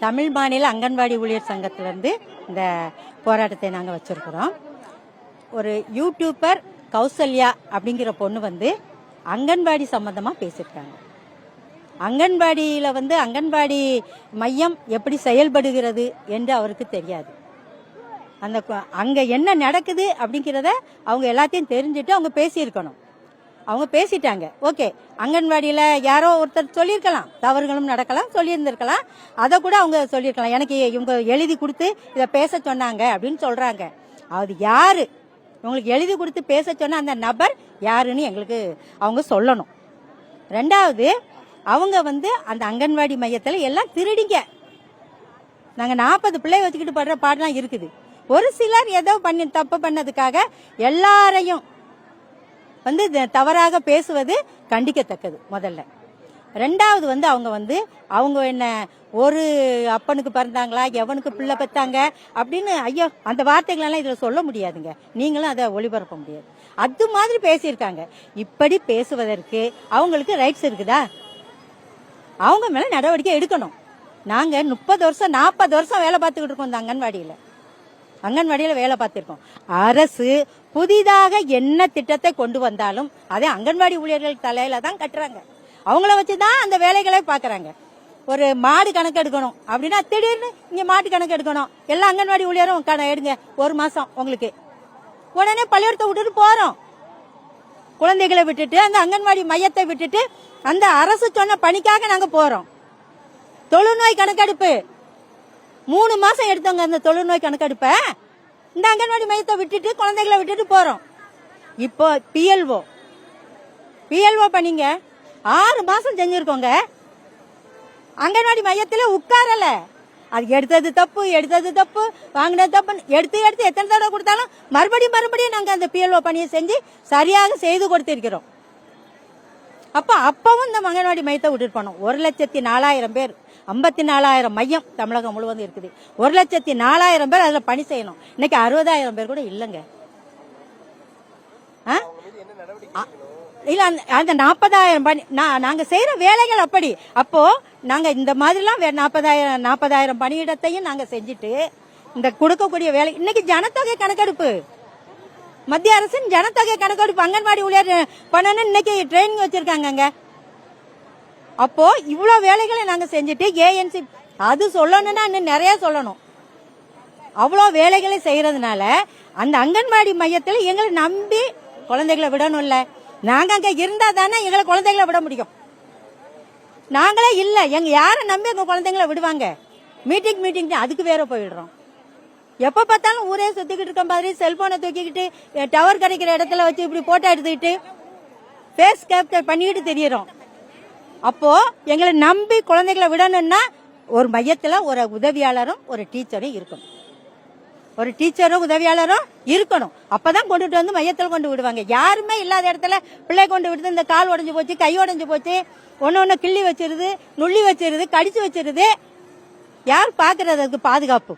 தமிழ் மாநில அங்கன்வாடி ஊழியர் சங்கத்திலிருந்து இந்த போராட்டத்தை நாங்கள் வச்சிருக்கிறோம். ஒரு யூடியூபர் கௌசல்யா அப்படிங்கிற பொண்ணு வந்து அங்கன்வாடி சம்பந்தமா பேசியிருக்காங்க. அங்கன்வாடியில் வந்து அங்கன்வாடி மையம் எப்படி செயல்படுகிறது என்று அவருக்கு தெரியாது. அந்த அங்கே என்ன நடக்குது அப்படிங்கிறத அவங்க எல்லாத்தையும் தெரிஞ்சுட்டு அவங்க பேசியிருக்கணும். அவங்க பேசிட்டாங்க. ஓகே, அங்கன்வாடியில் யாரோ ஒருத்தர் சொல்லியிருக்கலாம், தவறுகளும் நடக்கலாம், சொல்லியிருந்திருக்கலாம். அதை கூட அவங்க சொல்லியிருக்கலாம். எனக்கு இவங்க எழுதி கொடுத்து இதை பேச சொன்னாங்க அப்படின்னு சொல்கிறாங்க. அது யாரு உங்களுக்கு எழுதி கொடுத்து பேச சொன்ன அந்த நபர் யாருன்னு எங்களுக்கு அவங்க சொல்லணும். ரெண்டாவது, அவங்க வந்து அந்த அங்கன்வாடி மையத்தில் எல்லாம் திருடிங்க. நாங்கள் 40 பிள்ளை வச்சுக்கிட்டு படுற பாடலாம் இருக்குது. ஒரு சிலர் ஏதோ தப்பு பண்ணதுக்காக எல்லாரையும் வந்து தவறாக பேசுவது கண்டிக்கத்தக்கது முதல்ல. ரெண்டாவது வந்து அவங்க என்ன ஒரு அப்பனுக்கு பிறந்தாங்களா, எவனுக்கு பிள்ளை பெற்றாங்க அப்படின்னு ஐயோ அந்த வார்த்தைகளெல்லாம் இதில் சொல்ல முடியாதுங்க. நீங்களும் அதை ஒளிபரப்ப முடியாது. அது மாதிரி பேசியிருக்காங்க. இப்படி பேசுவதற்கு அவங்களுக்கு ரைட்ஸ் இருக்குதா? அவங்க மேல நடவடிக்கை எடுக்கணும். நாங்கள் 30 வருஷம் 40 வருஷம் வேலை பார்த்துக்கிட்டு இருக்கோம். இந்த அங்கன்வாடியில் வேலை பார்த்திருக்கோம். அரசு புதிதாக என்ன திட்டத்தை கொண்டு வந்தாலும் அதை அங்கன்வாடி ஊழியர்கள் தலையில தான் கட்டுறாங்க. அவங்கள வச்சுதான் அந்த வேலைகளை பாக்குறாங்க. ஒரு மாடு கணக்கு எடுக்கணும் அப்படின்னா திடீர்னு இங்க மாட்டு கணக்கு எடுக்கணும், எல்லா அங்கன்வாடி ஊழியரும் எடுங்க, 1 மாசம் உங்களுக்கு. உடனே பள்ளிக்கூடத்தை விட்டுட்டு போறோம். குழந்தைகளை விட்டுட்டு அந்த அங்கன்வாடி மையத்தை விட்டுட்டு அந்த அரசு சொன்ன பணிக்காக நாங்க போறோம். தொழுநோய் கணக்கெடுப்பு 3 மாசம் எடுத்தவங்க. அந்த தொழுநோய் கணக்கெடுப்ப இந்த அங்கன்வாடி மையத்தை விட்டுட்டு குழந்தைகளை விட்டுட்டு போறோம். இப்போ பிஎல்ஓ பண்ணீங்க 6 மாசம் செஞ்சிருக்கோங்க. அங்கன்வாடி மையத்துல உட்காரல. அது எடுத்தது தப்பு, வாங்கினது தப்பு, எடுத்து எத்தனை தடவை கொடுத்தாலும் மறுபடியும் நாங்க அந்த பிஎல்ஓ பணியை செஞ்சு சரியாக செய்து கொடுத்திருக்கிறோம். அப்பவும் இந்த அங்கன்வாடி மையத்தை விட்டுட்டு போனோம். 1,04,000 பேர், 54,000 மையம் தமிழகம் முழுவதும் இருக்குது. 1,04,000 பேர் அதுல பணி செய்யணும். இன்னைக்கு 60,000 பேர் கூட இல்லைங்க. இல்ல அந்த 40,000 பணி நாங்க செய்யற வேலைகள் அப்படி. அப்போ நாங்க இந்த மாதிரிலாம் 40,000 பணியிடத்தையும் நாங்க செஞ்சுட்டு இந்த கொடுக்கக்கூடிய வேலை. இன்னைக்கு ஜனத்தொகை கணக்கெடுப்பு, மத்திய அரசின் ஜனத்தொகை கணக்கெடுப்பு அங்கன்வாடி ஊழியர் பண்ணணும் இன்னைக்கு ட்ரைனிங் வச்சிருக்காங்க. அப்போ இவ்வளவு வேலைகளை நாங்க செஞ்சுட்டு ஏஎன்சி அது சொல்லணும்னா இன்னும் நிறைய சொல்லணும். அவ்வளோ வேலைகளை செய்யறதுனால அந்த அங்கன்வாடி மையத்தில் எங்களை நம்பி குழந்தைகளை விடணும்ல. நாங்க அங்க இருந்தா தானே எங்களை குழந்தைகளை விட முடியும். நாங்களே இல்ல, எங்க யாரை நம்பி எங்க குழந்தைங்களை விடுவாங்க? மீட்டிங் அதுக்கு வேற போயிடுறோம். எப்ப பார்த்தாலும் ஊரே சுத்திக்கிட்டு இருக்க மாதிரி செல்போனை தூக்கிக்கிட்டு டவர் கிடைக்கிற இடத்துல வச்சு இப்படி போட்டோ எடுத்துக்கிட்டு ஃபேஸ் கேப்சர் பண்ணிக்கிட்டு தெரியறோம். அப்போ எங்களை நம்பி குழந்தைகளை விடணும்னா ஒரு மையத்துல ஒரு உதவியாளரும் ஒரு டீச்சரும் இருக்கணும். ஒரு டீச்சரும் உதவியாளரும் இருக்கணும். அப்பதான் கொண்டுட்டு வந்து மையத்தில் கொண்டு விடுவாங்க. யாருமே இல்லாத இடத்துல பிள்ளை கொண்டு விடுது. இந்த கால் உடஞ்சு போச்சு, கை உடஞ்சு போச்சு, ஒன்னு கிள்ளி வச்சிருது, நுள்ளி வச்சிருது, கடிச்சு வச்சிருது. யார் பாக்குறது? அதுக்கு பாதுகாப்பு.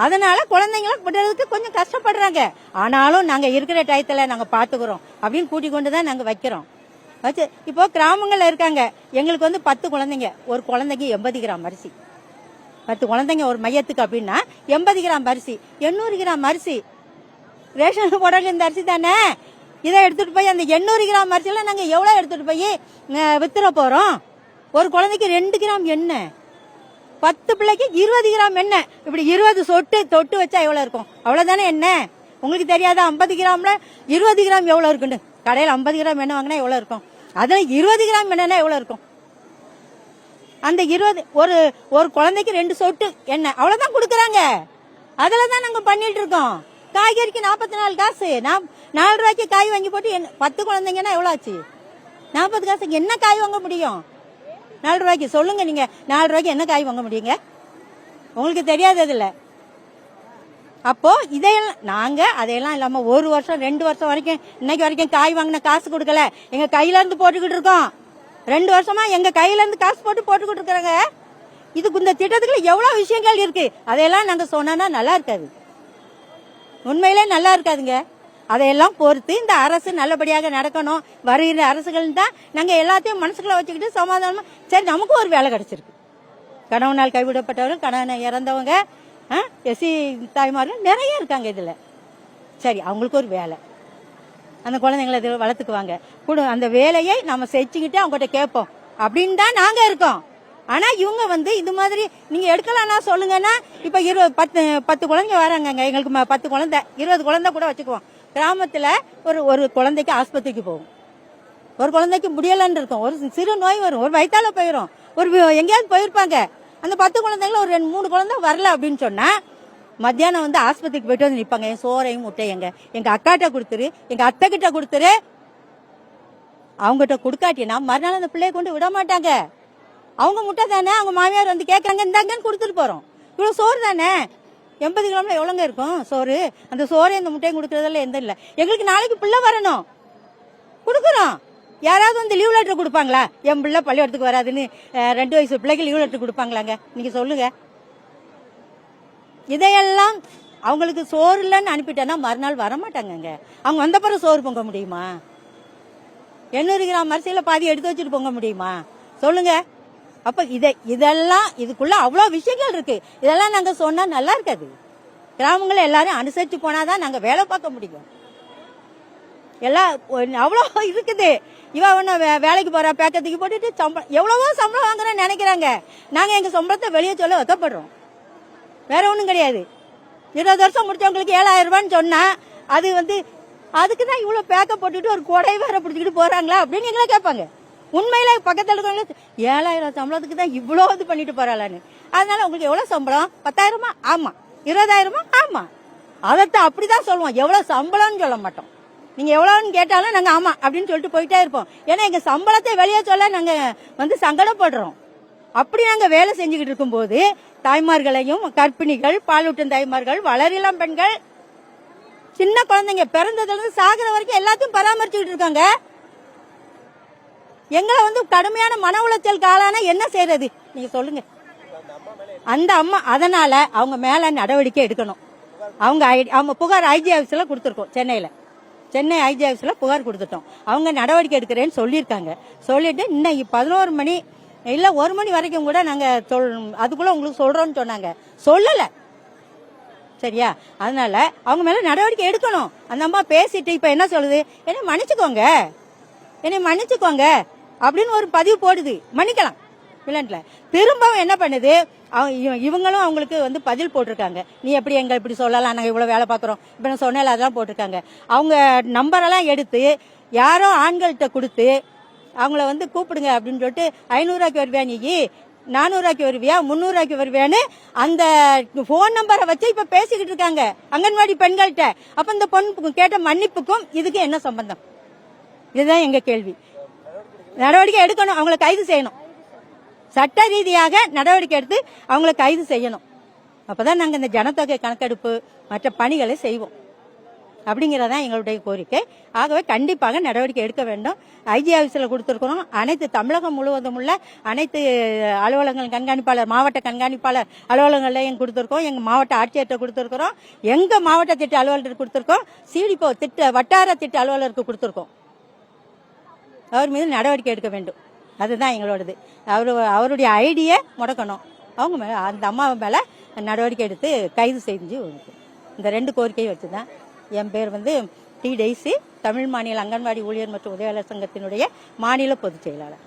அதனால குழந்தைங்களை விடுறதுக்கு கொஞ்சம் கஷ்டப்படுறாங்க. ஆனாலும் நாங்க இருக்கிற டயத்துல நாங்க பாத்துக்கிறோம் அப்படின்னு கூட்டி கொண்டுதான் நாங்க வைக்கிறோம். வச்சு இப்போ கிராமங்கள்ல இருக்காங்க. எங்களுக்கு வந்து 10 குழந்தைங்க, ஒரு குழந்தைக்கு 80 கிராம் அரிசி. 10 குழந்தைங்க ஒரு மையத்துக்கு அப்படின்னா 80 கிராம் அரிசி, 800 கிராம் அரிசி. ரேஷன் போடுறாங்க இந்த அரிசி தானே. இதை எடுத்துட்டு போய் அந்த 800 கிராம் அரிசியில நாங்க எவ்வளவு எடுத்துட்டு போய் வித்துற போறோம்? ஒரு குழந்தைக்கு 2 கிராம் எண்ணெய், 10 பிள்ளைக்கு 20 கிராம் எண்ணெய். இப்படி 20 சொட்டு தொட்டு வச்சா எவ்வளவு இருக்கும்? அவ்வளவுதானே எண்ணெய். உங்களுக்கு தெரியாதா 50 கிராம்ல 20 கிராம் எவ்வளவு இருக்குன்னு? கடையில் 50 கிராம் எண்ணெய் வாங்கினா எவ்வளவு இருக்கும்? அதுல 20 கிராம் எண்ணெய்னா எவ்வளவு இருக்கும்? அந்த 20 ஒரு குழந்தைக்கு 2 சொட்டு எண்ணெய் அவ்வளவுதான் கொடுக்கறாங்க. அதுலதான் நாங்க பண்ணிட்டு இருக்கோம். காய்கறிக்கு 44 காசு. 4 ரூபாய்க்கு காய் வாங்கி போட்டு 10 குழந்தைங்கன்னா எவ்வளவு ஆச்சு? 40 காசுக்கு என்ன காய் வாங்க முடியும்? 4 ரூபாய்க்கு சொல்லுங்க. நீங்க 4 ரூபாய்க்கு என்ன காய் வாங்க முடியுங்க? உங்களுக்கு தெரியாது அதுல. அப்போ இதையெல்லாம் நாங்க அதையெல்லாம் இல்லாம 1 வருஷம் 2 வருஷம் வரைக்கும் இன்னைக்கு வரைக்கும் காய் வாங்கின காசு கொடுக்கல. எங்க கையில இருந்து போட்டுக்கிட்டு இருக்கோம். 2 வருஷமா எங்க கையில இருந்து காசு போட்டுக்கிட்டு இருக்கிறாங்க. இதுக்கு இந்த திட்டத்துக்குள்ள எவ்வளவு விஷயங்கள் இருக்கு. அதையெல்லாம் நாங்க சொன்னா நல்லா இருக்காது. உண்மையிலே நல்லா இருக்காதுங்க. அதையெல்லாம் பொறுத்து இந்த அரசு நல்லபடியாக நடக்கணும். வருகிற அரசுகள் தான் நாங்க எல்லாத்தையும் மனசுக்குள்ள வச்சுக்கிட்டு சமாதானமா சரி நமக்கு ஒரு வேலை கிடைச்சிருக்கு, கணவனால் கைவிடப்பட்டவர்கள், கணவன் இறந்தவங்க, எஸ்சி தாய்மார்கள் நிறைய இருக்காங்க இதில். சரி, அவங்களுக்கு ஒரு வேலை, அந்த குழந்தைங்களை இதில் வளர்த்துக்குவாங்க. அந்த வேலையை நம்ம செஞ்சுக்கிட்டு அவங்ககிட்ட கேட்போம் அப்படின்னு தான் நாங்கள் இருக்கோம். ஆனால் இவங்க இது மாதிரி நீங்கள் எடுக்கலாம்னா சொல்லுங்கன்னா, இப்போ 10 குழந்தைங்க வராங்க, எங்களுக்கு 10 குழந்தை 20 குழந்தை கூட வச்சுக்குவோம். கிராமத்தில் ஒரு குழந்தைக்கு ஆஸ்பத்திரிக்கு போகும், ஒரு குழந்தைக்கு முடியலன்னு இருக்கும், ஒரு சிறு நோய் வரும், ஒரு வயிற்றால போயிடும், ஒரு எங்கேயாவது போயிருப்பாங்க. அந்த 10 குழந்தைங்கள ஒரு 2-3 குழந்தை வரல அப்படின்னு சொன்னா மத்தியானம் ஆஸ்பத்திரிக்கு போயிட்டு வந்து நிற்பாங்க. என் சோறையும் முட்டையும் எங்க அக்காட்ட கொடுத்துரு, எங்க அத்தை கிட்ட கொடுத்துரு. அவங்ககிட்ட கொடுக்காட்டினா மறுநாள் அந்த பிள்ளைய கொண்டு விட மாட்டாங்க. அவங்க முட்டை தானே, அவங்க மாமியார் கேட்கறாங்க, இந்தாங்கன்னு கொடுத்துட்டு போறோம். இவ்வளவு சோறு தானே, 80 கிலோமீட்டர் எவ்வளோங்க இருக்கும் சோறு. அந்த சோறு இந்த முட்டையும் கொடுக்கறதெல்லாம் எந்த இல்லை. எங்களுக்கு நாளைக்கு பிள்ளை வரணும், கொடுக்குறோம். யாராவது லீவ் லெட்டர் கொடுப்பாங்களா? என் பிள்ளை பள்ளிக்கூடத்துக்கு வராதுன்னு 2 வயசு பிள்ளைக்கு லீவ் லெட்டர் கொடுப்பாங்களாங்க? நீங்க சொல்லுங்க. இதையெல்லாம் அவங்களுக்கு சோறு இல்லைன்னு அனுப்பிட்டேன்னா மறுநாள் வரமாட்டாங்க. அவங்க வந்த பிறகு சோறு பொங்க முடியுமா? 800 கிராம் அரிசியில பாதி எடுத்து வச்சுட்டு பொங்க முடியுமா? சொல்லுங்க. அப்ப இதெல்லாம் இதுக்குள்ள அவ்வளவு விஷயங்கள் இருக்கு. இதெல்லாம் நாங்க சொன்னா நல்லா இருக்காது. கிராமங்களை எல்லாரும் அனுசரிச்சு போனாதான் நாங்க வேலை பார்க்க முடியும். எல்லாம் அவ்வளோ இருக்குது. இவ ஒண்ணு வேலைக்கு போறா, பேக்கத்துக்கு போட்டுட்டு சம்பளம் எவ்வளவோ சம்பளம் வாங்குறேன்னு நினைக்கிறாங்க. நாங்க எங்க சம்பளத்தை வெளியே சொல்ல ஒத்தப்படுறோம், வேற ஒண்ணும் கிடையாது. 20 வருஷம் முடிச்சவங்களுக்கு 7000 ரூபான்னு சொன்னா அது அதுக்குதான் இவ்வளவு பேக்க போட்டுட்டு ஒரு கொடை வேற பிடிச்சிக்கிட்டு போறாங்களா அப்படின்னு எங்களை கேட்பாங்க. உண்மையில பக்கத்துல இருக்கவங்க 7000 சம்பளத்துக்கு தான் இவ்வளவு பண்ணிட்டு போறாளான்னு. அதனால உங்களுக்கு எவ்வளவு சம்பளம்? 10,000? ஆமா. 20,000? ஆமா. அதத்தான் அப்படிதான் சொல்லுவோம், எவ்வளவு சம்பளம்னு சொல்ல மாட்டோம். நீங்க எவ்வளவுன்னு கேட்டாலும் நாங்க ஆமா அப்படின்னு சொல்லிட்டு போயிட்டே இருப்போம். ஏன்னா எங்க சம்பளத்தை வெளியே சொல்ல நாங்க சங்கடப்படுறோம். அப்படி நாங்க வேலை செஞ்சுக்கிட்டு இருக்கும் போது தாய்மார்களையும், கர்ப்பிணிகள், பாலூட்டும் தாய்மார்கள், வளரிளம் பெண்கள், சின்ன குழந்தைங்க பிறந்ததுல இருந்து சாகிற வரைக்கும் எல்லாத்தையும் பராமரிச்சுக்கிட்டு இருக்காங்க. எங்களை கடுமையான மன உளைச்சல் காலான என்ன செய்யறது நீங்க சொல்லுங்க. அந்த அம்மா அதனால அவங்க மேல நடவடிக்கை எடுக்கணும். அவங்க புகார் ஐஜி ஆபீஸ்ல கொடுத்துருக்கோம். சென்னை ஐஜி ஆபீஸ்ல புகார் கொடுத்துட்டோம். அவங்க நடவடிக்கை எடுக்கிறேன்னு சொல்லியிருக்காங்க. சொல்லிட்டு இன்னைக்கு 11 மணி இல்ல 1 மணி வரைக்கும் கூட நாங்க அதுக்குள்ள உங்களுக்கு சொல்றோம்னு சொன்னாங்க. சொல்லல. சரியா? அதனால அவங்க மேல நடவடிக்கை எடுக்கணும். அந்த அம்மா பேசிட்டு இப்ப என்ன சொல்லுது, என்னை மன்னிச்சுக்கோங்க அப்படின்னு ஒரு பதிவு போடுது. மன்னிக்கலாம் இல்லைன்ல. திரும்பவும் என்ன பண்ணுது, இவங்களும் அவங்களுக்கு பதில் போட்டிருக்காங்க. நீ எப்படி எங்க இப்படி சொல்லலாம், நாங்க இவ்வளவு வேலை பாக்குறோம், இப்ப நான் சொன்னேன் அதெல்லாம் போட்டிருக்காங்க. அவங்க நம்பரெல்லாம் எடுத்து யாரோ ஆண்கள்கிட்ட கொடுத்து அவங்கள கூப்பிடுங்க அப்படின்னு சொல்லிட்டு 500 ரூபாய்க்கு வருவியா, நீ 400 ரூபாய்க்கு வருவியா, 300 ரூபாய்க்கு வருவியான்னு அந்த போன் நம்பரை வச்சு இப்ப பேசிக்கிட்டு இருக்காங்க அங்கன்வாடி பெண்கள்கிட்ட. அப்ப இந்த பொண்ணு கேட்ட மன்னிப்புக்கும் இதுக்கு என்ன சம்பந்தம்? இதுதான் எங்க கேள்வி. நடவடிக்கை எடுக்கணும், அவங்களை கைது செய்யணும். சட்ட ரீதியாக நடவடிக்கை எடுத்து அவங்களை கைது செய்யணும். அப்பதான் நாங்க இந்த ஜனத்தொகை கணக்கெடுப்பு மற்ற பணிகளை செய்வோம் அப்படிங்கறதான் எங்களுடைய கோரிக்கை. ஆகவே கண்டிப்பாக நடவடிக்கை எடுக்க வேண்டும். ஐஜி ஆபீஸ்ல கொடுத்திருக்கிறோம். அனைத்து தமிழகம் முழுவதும் உள்ள அனைத்து அலுவலகங்கள் கண்காணிப்பாளர், மாவட்ட கண்காணிப்பாளர் அலுவலகங்களையும் கொடுத்திருக்கோம். எங்க மாவட்ட ஆட்சியர்கிட்ட கொடுத்திருக்கிறோம். எங்க மாவட்ட திட்ட அலுவலருக்கு கொடுத்திருக்கோம். சிடிபோ வட்டார திட்ட அலுவலருக்கு கொடுத்திருக்கோம். அவர் மீது நடவடிக்கை எடுக்க வேண்டும். அதுதான் எங்களோடது. அவருடைய ஐடியை முடக்கணும். அவங்க மேல, அந்த அம்மா மேல நடவடிக்கை எடுத்து கைது செஞ்சு இந்த 2 கோரிக்கையை வச்சுதான். என் பேர் டி. டெய்சி, தமிழ் மாநில அங்கன்வாடி ஊழியர் மற்றும் உதவியாளர் சங்கத்தினுடைய மாநில பொதுச் செயலாளர்.